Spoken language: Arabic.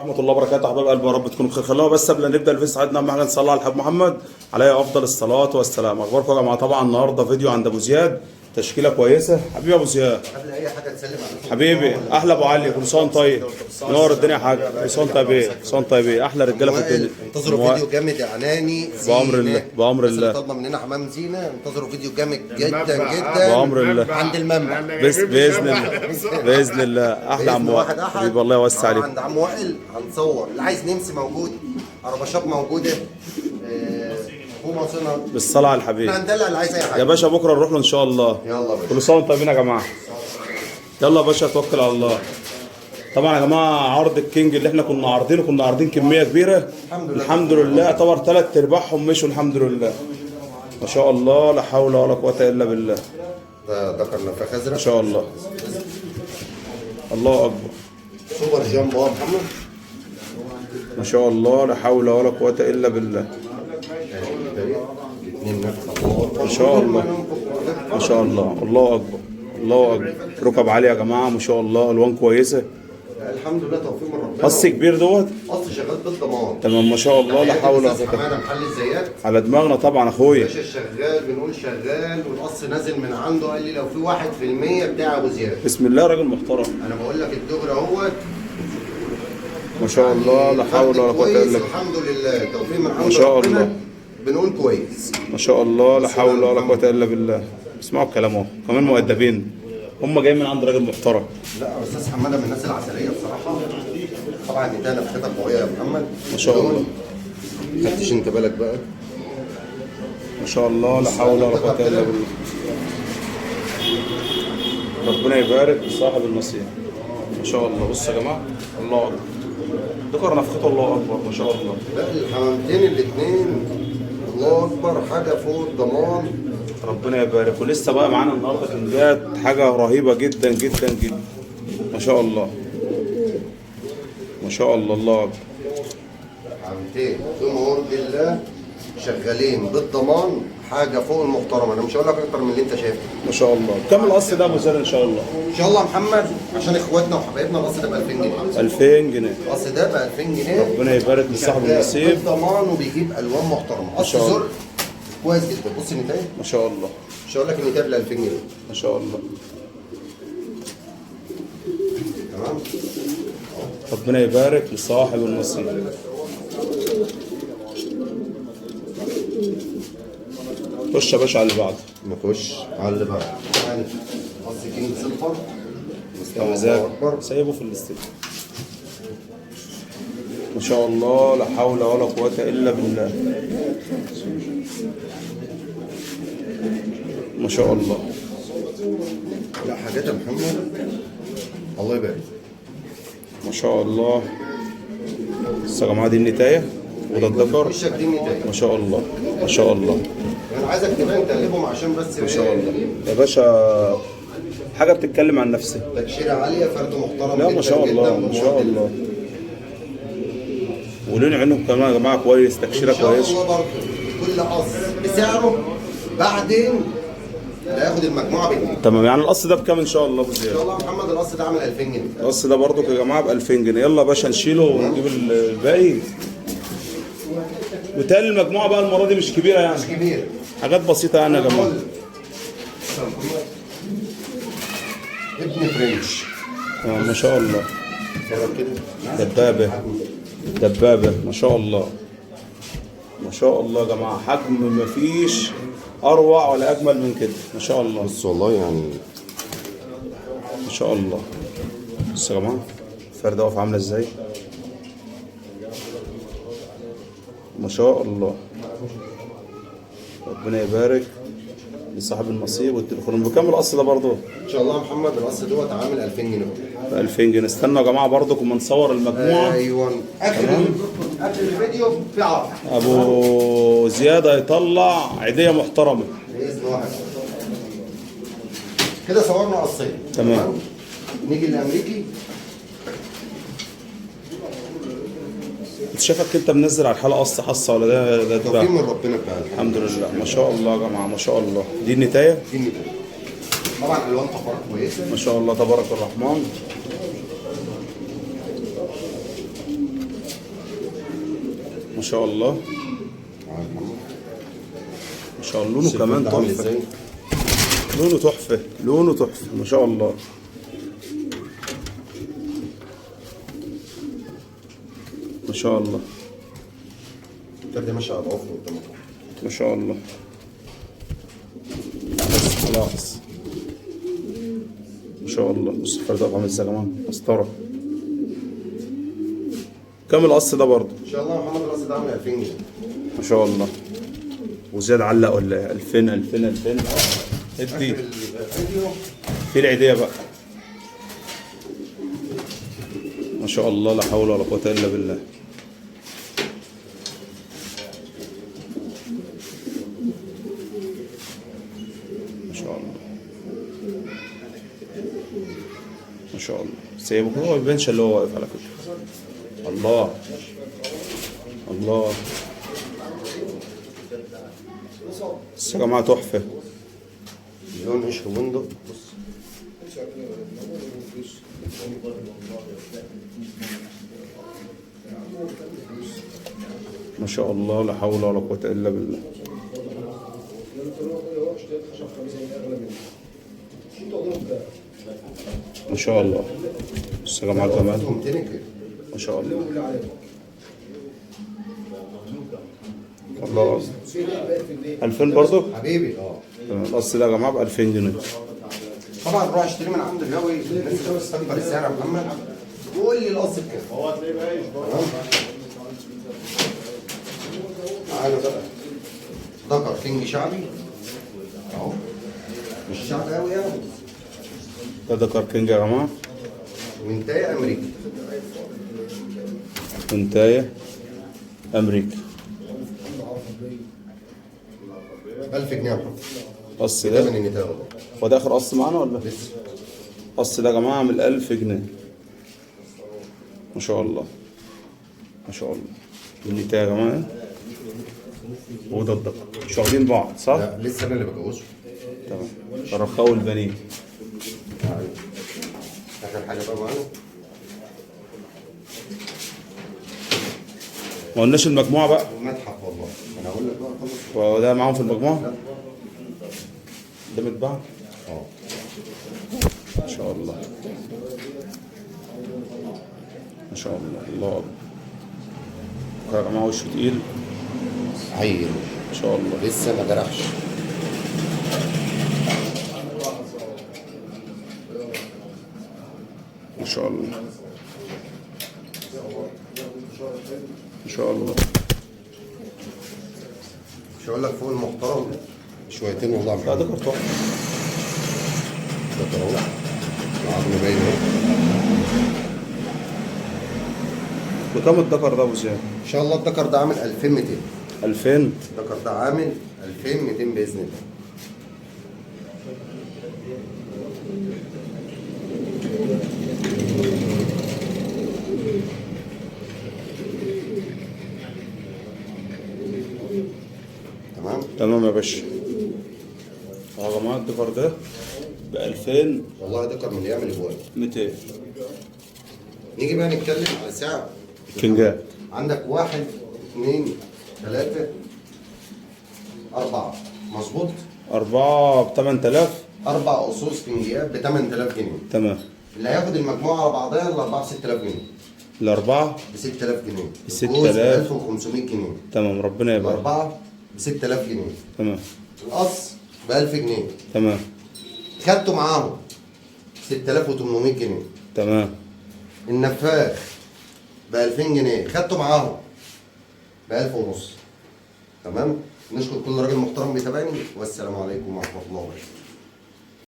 ورحمة الله وبركاته. حبايب قلبي يا رب تكونوا بخير. خلونا بس قبل ما نبدا الفيديو ساعتنا اهم حاجه نصلي على الحبيب محمد عليه افضل الصلاه والسلام. اخباركم يا جماعه؟ طبعا النهارده فيديو عند ابو زياد، تشكيله كويسه. حبيبي ابو زياد، قبل اي حاجه تسلم على حبيبي احلى ابو علي، كل سنه وانت طيب، نور الدنيا يا حاج. كل سنه وانت طيب، كل سنه وانت طيب. احلى رجاله في الدنيا. انتظروا فيديو جامد يا عناني. بامر الله، بامر الله. طالبه مننا حمام زينه، انتظروا فيديو جامد جدا جدا بامر الله عند المنبع باذن الله، باذن الله. احلى عم وائل حبيبي، الله يوسع عليك. عند عم وائل هنصور. اللي عايز نمسي موجود، عربشات موجوده، ومصنع بالصلاه على الحبيب. احنا هندلع اللي عايز اي حاجه يا باشا. بكره نروح له ان شاء الله. يلا باشا. كل سنه وانتم طيبين يا جماعه. يلا يا باشا توكل على الله. طبعا يا جماعه عرض الكينج اللي احنا كنا عارضينه، كنا عارضين كميه كبيره الحمد لله. يعتبر 3/4 مشوا الحمد لله ما شاء الله. لا حول ولا قوه الا بالله. ده ذكر نفخ ازرق ما شاء الله، الله اكبر. سوبر جامبو يا محمد ما شاء الله، لا حول ولا قوه الا بالله. الاثنين نفخ. الله اكبر ما شاء الله، ما شاء الله، الله اكبر، الله اكبر. ركب عاليه يا جماعه ما شاء الله، الوان كويسه. الحمد لله، توفيق من ربنا. قص كبير دوت قص شغال بالضمان. تمام ما شاء الله. لا حول ولا قوه. حماده محل الزيات على دماغنا طبعا اخويا. باشا شغال، بنقول شغال، والقص نازل من عنده. قال لي لو في 1% بتاع ابو زياد. بسم الله، راجل محترم. انا بقول لك الدغري اهوت ما شاء الله، لا حول ولا قوه الا بالله. الحمد لله، توفيق من عنده ما شاء ربنا. الله. بنقول كويس ما شاء الله، لا حول ولا قوه الا بالله. اسمعوا الكلام اهو، كمان مؤدبين، هم جايين من عند راجل محترم. لا استاذ حماده من الناس العسليه بصراحه. طبعا ده نفختك قويه يا محمد ما شاء الله. خدتش انت بالك بقى؟ ما شاء الله، لا حول ولا قوه الا بالله. ربنا يبارك لصاحب النصيب. ما شاء الله. بصوا يا جماعه، الله اكبر. ذكر نفخته، الله اكبر ما شاء الله. لا الحمامتين الاثنين الله اكبر، حاجه فوق الضمان. ربنا يبارك. ولسه بقى معانا النهارده كنجات، حاجه رهيبه جدا جدا جدا. ما شاء الله، ما شاء الله، الله اكبر. حمامتين بمرض الله شغالين بالضمان، حاجه فوق المحترمه. انا مش هقول لك اكتر من اللي انت شايفه. ما شاء الله. كم القص ده ابو زياد ان شاء الله؟ ان شاء الله يا محمد، عشان اخواتنا وحبايبنا القص ده ب 2000 جنيه. 2000 جنيه. القص ده ب 2000 جنيه. ربنا يبارك لصاحب النصيب. بالضمان وبيجيب الوان محترمه. قص شاء الله. زرق كويس جدا. بص النتايه، ما شاء الله، مش هقول لك النتايه ب 2000 جنيه. ما شاء الله. تمام. ربنا يبارك لصاحب النصيب. خش يا باشا على اللي بعده. نخش على اللي بعده. قص كينج سيلفر يا مزاج، سايبه في الاستيل. ما شاء الله، لا حول ولا قوة إلا بالله. ما شاء الله. لا حاجات يا محمد الله يبارك. ما شاء الله. بصوا يا جماعة، دي النتاية وده الذكر. وشك دي النتايه. ما شاء الله، ما شاء الله، انا عايزك تبان تقلبهم عشان بس ما شاء الله يا باشا. حاجة بتتكلم عن نفسها. تكشيره عاليه، فرد محترم. لا ما شاء الله، ما شاء الله. ولون عينهم كمان يا جماعة كويس، تكشيرة ان شاء كويسة. الله برضه كل قص بسعره. بعدين لا ياخد المجموعه بجنيه. تمام. يعني القص ده بكام ان شاء الله ابو ان زياد؟ شاء الله يا محمد القص ده عامل 2000 جنيه. القص ده برضو يا جماعه ب 2000 جنيه. يلا يا باشا نشيله ونجيب الباقي. وتالي المجموعه بقى المره دي مش كبيره يعني، مش كبير، حاجات بسيطه يعني يا جماعه. ابن فرنش. ما شاء الله. جرب كده. دبابه، دبابه ما شاء الله، ما شاء الله يا جماعه. حجم مفيش اروع ولا اجمل من كده ما شاء الله. بص والله يعني ما شاء الله. بصوا يا جماعه الفرده واقفه عامله ازاي. ما شاء الله. ربنا يبارك لصاحب النصيب. والتليفون بكام القص ده برضه؟ ان شاء الله يا محمد القص دوت عامل 2000 جنيه. ب 2000 جنيه. استنوا يا جماعه برضه كنا نصور المجموعه. ايوه اخر الفيديو في عرض. ابو زياد هيطلع عيديه محترمه باذن واحد. كده صورنا قصين. تمام. نيجي للامريكي. انت شايفك انت منزل على الحلقه قص حصه ولا ده توفيق من ربنا فعلا. الحمد لله. ما شاء الله يا جماعه، ما شاء الله. دي النتايه. دي النتايه. طبعا الوان طفرات كويسه. ما شاء الله تبارك الرحمن. ما شاء الله تعال يا محمد. ما شاء الله، لونه شوف كمان ده عامل تحفه. ازاي. لونه تحفه، لونه تحفه ما شاء الله. ما شاء الله الفرد ماشي على ضعفه قدامك. ما شاء الله. بس خلاص ما شاء الله. بص الفرد عامل ازاي يا جماعه، مسطره. كام القص ده برضه؟ ان شاء الله يا محمد الراس ده عامل 2000 جنيه. ما شاء الله. وزياد علق ولا 2000 2000 ادي الفيديو في العيديه بقى. ما شاء الله، لا حول ولا قوه الا بالله. ما شاء الله ما شاء الله. سيبه كده، هو ما يبانش اللي هو واقف على فكره. الله الله. بس يا جماعه تحفه. لون قشر بندق. بص ما شاء الله، لا حول ولا قوه الا بالله. ما شاء الله. بص يا جماعه كمان 200 كده. ما شاء الله. الله أكبر. 2000 برضه؟ حبيبي تمام. القص ده يا جماعه ب 2000 جنيه. طبعا روح اشتري من عند الهاوي. الناس تستنكر السعر يا محمد وقول لي القص بكام. هو هتلاقيه بايش برضه. تعالوا بقى ذكر كينج شعبي اهو، مش شعبي قوي يعني. ده ذكر كينج يا جماعه، منتايه امريكي. منتايه امريكا. 1000 جنيه يا محمد. قص ده من ده النتايه ده. هو ده اخر قص معانا ولا؟ لسه. قص ده يا جماعه عامل 1000 جنيه. ما شاء الله ما شاء الله. النتايه يا جماعه وده الذكر مش واخدين بعض صح؟ لا لسه انا اللي بجوزه. تمام. الرخاء والبنين. اخر حاجه بقى معانا ما قلناش المجموعه بقى. متحف. والله انا هقول لك بقى خلص. هو ده معاهم في المجموعه؟ ده متباع؟ اه ما شاء الله ما شاء الله. الله اكبر يا جماعه. وشه تقيل عيل ما شاء الله. لسه ما جرحش. ما شاء الله ما شاء الله. مش هقول لك فوق المحترم شويتين والله. لا ده كرتون. ده اهو العظم باين اهو. بكام الدكر ده ابو زياد؟ ان شاء الله الدكر ده عامل 2200. 2000. الدكر ده عامل 2200 باذن الله. تمام. تمام يا باشا. يا جماعه الدكر ده ب 2200. والله دكر من اللي يعمل ابواب. نيجي بقى نتكلم على سعر كينجات. عندك 1 2 3 4 مظبوط. 4 ب 8000. 4 قصوص كينجيات ب 8000 جنيه. تمام. اللي هياخد المجموعه على بعضها الاربعه ب 6000 جنيه. الأربعة ب 6000 جنيه. ب 6000. 1500 جنيه. تمام ربنا يبارك. الاربعه ب 6000 جنيه. تمام القص ب 1000 جنيه. تمام خدته معاهم 6800 جنيه. تمام. النفاخ ب 2000 جنيه خدته معاهم ب 1000 ونص. تمام. نشكر كل راجل محترم بيتابعني والسلام عليكم ورحمه الله وبركاته.